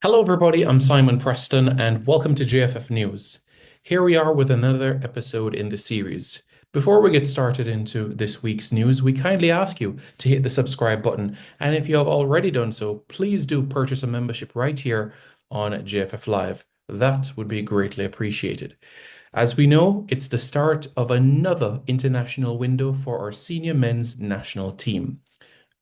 Hello, everybody. I'm Simon Preston, and welcome to JFF News. Here we are with another episode in the series. Before we get started into this week's news, we kindly ask you to hit the subscribe button. And if you have already done so, please do purchase a membership right here on JFF Live. That would be greatly appreciated. As we know, it's the start of another international window for our senior men's national team.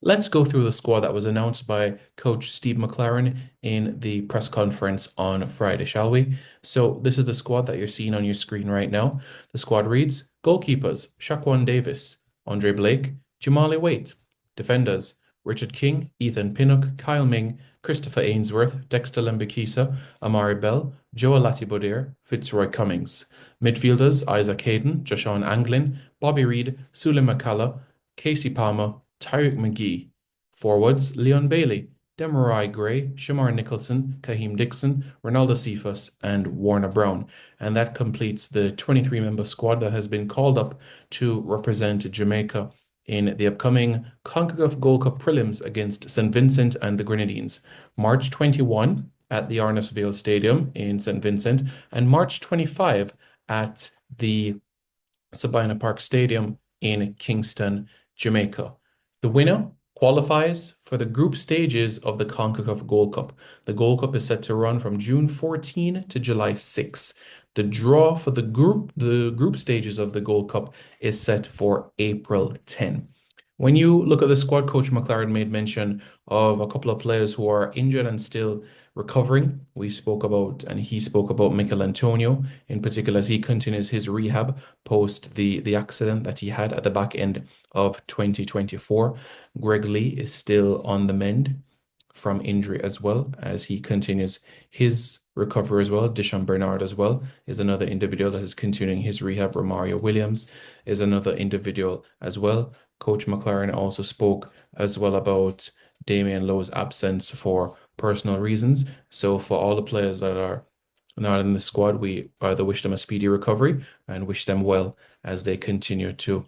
Let's go through the squad that was announced by Coach Steve McLaren in the press conference on Friday, shall we? So, this is the squad that you're seeing on your screen right now. The squad reads goalkeepers, Shaquan Davis, Andre Blake, Jamali Waite, defenders, Richard King, Ethan Pinnock, Kyle Ming, Christopher Ainsworth, Dexter Lembikisa, Amari Bell, Joel Latibodir, Fitzroy Cummings. Midfielders, Isaac Hayden, Joshawn Anglin, Bobby Reed, Sule McCullough, Casey Palmer, Tyrick McGee. Forwards, Leon Bailey, Demarai Gray, Shamar Nicholson, Kahim Dixon, Ronaldo Cephas, and Warner Brown. And that completes the 23-member squad that has been called up to represent Jamaica in the upcoming CONCACAF Gold Cup prelims against St. Vincent and the Grenadines, March 21 at the Arnasville Stadium in St. Vincent, and March 25 at the Sabina Park Stadium in Kingston, Jamaica. The winner qualifies for the group stages of the CONCACAF Gold Cup. The Gold Cup is set to run from June 14 to July 6. The draw for the group stages of the Gold Cup is set for April 10. When you look at the squad, Coach McLaren made mention of a couple of players who are injured and still recovering. He spoke about Mikel Antonio in particular as he continues his rehab post the accident that he had at the back end of 2024. Greg Lee is still on the mend from injury as well as he continues his recovery as well. Dishon Bernard as well is another individual that is continuing his rehab. Romario Williams is another individual as well. Coach McLaren also spoke as well about Damian Lowe's absence for personal reasons. So for all the players that are not in the squad, we either wish them a speedy recovery and wish them well as they continue to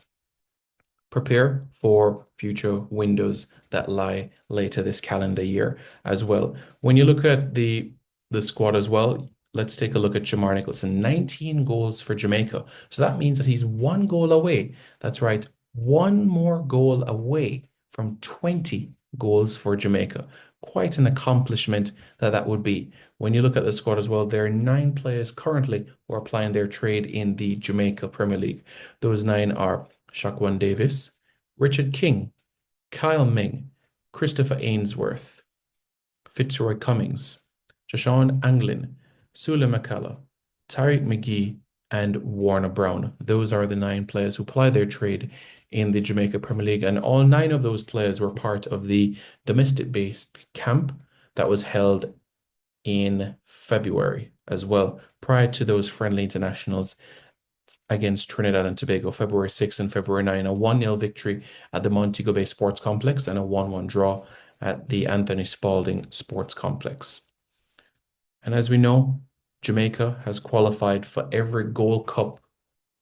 prepare for future windows that lie later this calendar year as well. When you look at the squad as well, let's take a look at Jamar Nicholson. 19 goals for Jamaica. So that means that he's one goal away. That's right, one more goal away from 20 goals for Jamaica. Quite an accomplishment that would be. When you look at the squad as well, there are 9 players currently who are applying their trade in the Jamaica Premier League. Those 9 are Shaquan Davis, Richard King, Kyle Ming, Christopher Ainsworth, Fitzroy Cummings, Joshawn Anglin, Sule McCullough, Tyrick McGee, and Warner Brown. Those are the 9 players who ply their trade in the Jamaica Premier League, and all 9 of those players were part of the domestic-based camp that was held in February as well, prior to those friendly internationals against Trinidad and Tobago, February 6 and February 9, a 1-0 victory at the Montego Bay Sports Complex and a 1-1 draw at the Anthony Spalding Sports Complex. And as we know, Jamaica has qualified for every Gold Cup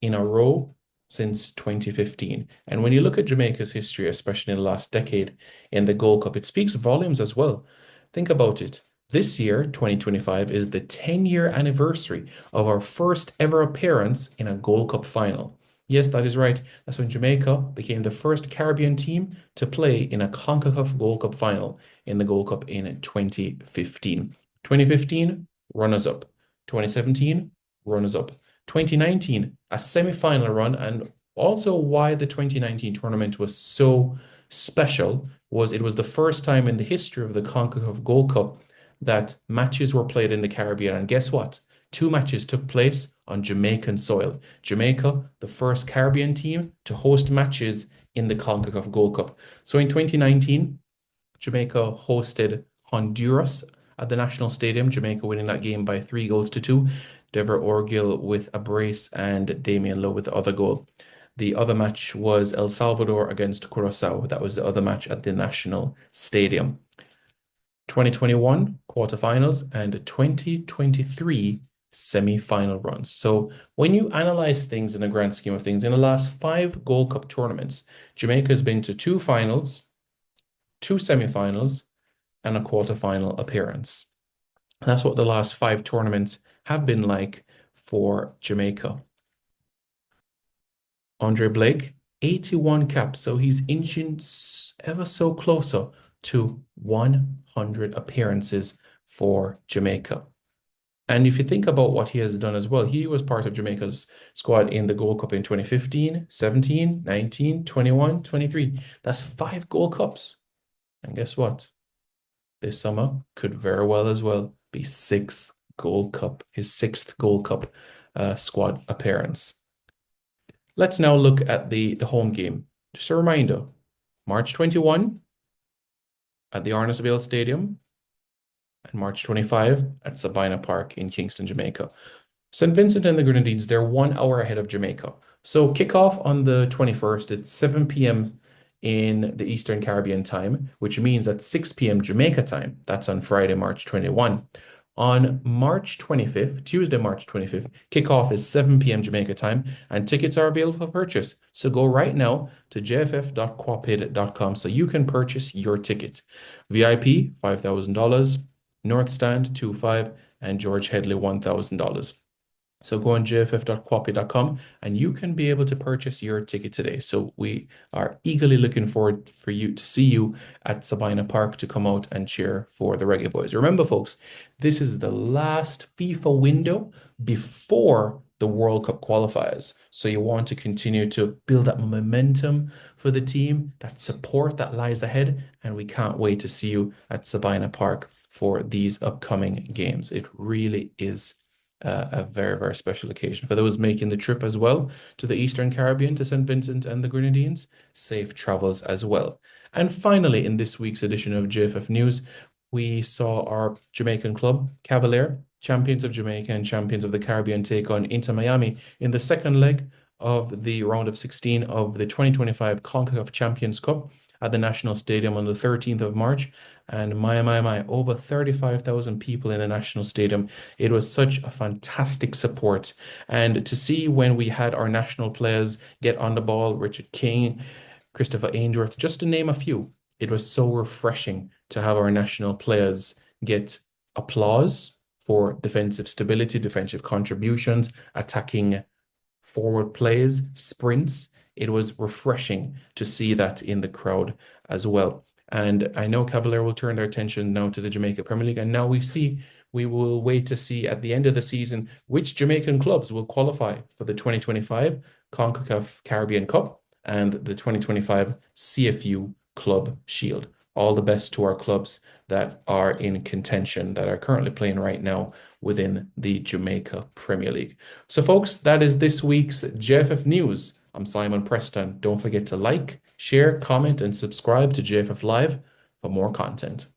in a row since 2015. And when you look at Jamaica's history, especially in the last decade in the Gold Cup, it speaks volumes as well. Think about it. This year, 2025, is the 10-year anniversary of our first ever appearance in a Gold Cup final. Yes, that is right. That's when Jamaica became the first Caribbean team to play in a CONCACAF Gold Cup final in the Gold Cup in 2015. 2015, runners-up. 2017, runners-up. 2019, a semi-final run, and also why the 2019 tournament was so special was it was the first time in the history of the CONCACAF Gold Cup that matches were played in the Caribbean. And guess what? 2 matches took place on Jamaican soil. Jamaica, the first Caribbean team to host matches in the CONCACAF Gold Cup. So in 2019, Jamaica hosted Honduras at the National Stadium, Jamaica winning that game by 3 goals to 2. Dever Orgil with a brace and Damian Lowe with the other goal. The other match was El Salvador against Curacao. That was the other match at the National Stadium. 2021 quarterfinals and 2023 semi-final runs. So when you analyze things in the grand scheme of things, in the last 5 Gold Cup tournaments, Jamaica has been to 2 finals, 2 semi-finals, and a quarterfinal appearance. That's what the last 5 tournaments have been like for Jamaica. Andre Blake, 81 caps, so he's inching ever so closer to 100 appearances for Jamaica. And if you think about what he has done as well, he was part of Jamaica's squad in the Gold Cup in 2015, 17, 19, 21, 23. That's 5 Gold Cups. And guess what? This summer could very well as well be his sixth Gold Cup squad appearance. Let's now look at the home game. Just a reminder, March 21 at the Arnas Avail Stadium and March 25 at Sabina Park in Kingston, Jamaica. St. Vincent and the Grenadines, they're 1 hour ahead of Jamaica. So kickoff on the 21st, it's 7 p.m. in the Eastern Caribbean time, which means at 6 p.m. Jamaica time. That's on Friday, March 21. On March 25th, Tuesday, March 25th, kickoff is 7 p.m. Jamaica time, and tickets are available for purchase. So go right now to jff.quapid.com so you can purchase your ticket. VIP, $5,000, North Stand, 2.5, and George Headley, $1,000. So go on jff.quappy.com and you can be able to purchase your ticket today. So we are eagerly looking forward for you to see you at Sabina Park to come out and cheer for the Reggae Boys. Remember, folks, this is the last FIFA window before the World Cup qualifiers. So you want to continue to build that momentum for the team, that support that lies ahead, and we can't wait to see you at Sabina Park for these upcoming games. It really is a very, very special occasion. For those making the trip as well to the Eastern Caribbean, to St. Vincent and the Grenadines, safe travels as well. And finally, in this week's edition of JFF News, we saw our Jamaican club, Cavalier, champions of Jamaica and champions of the Caribbean, take on Inter Miami in the second leg of the round of 16 of the 2025 CONCACAF Champions Cup at the National Stadium on the 13th of March. And my, over 35,000 people in the National Stadium. It was such a fantastic support. And to see when we had our national players get on the ball, Richard King, Christopher Ainsworth, just to name a few, it was so refreshing to have our national players get applause for defensive stability, defensive contributions, attacking forward plays, sprints. It was refreshing to see that in the crowd as well. And I know Cavalier will turn their attention now to the Jamaica Premier League. And now we will wait to see at the end of the season which Jamaican clubs will qualify for the 2025 CONCACAF Caribbean Cup and the 2025 CFU Club Shield. All the best to our clubs that are in contention, that are currently playing right now within the Jamaica Premier League. So, folks, that is this week's JFF News. I'm Simon Preston. Don't forget to like, share, comment, and subscribe to JFF Live for more content.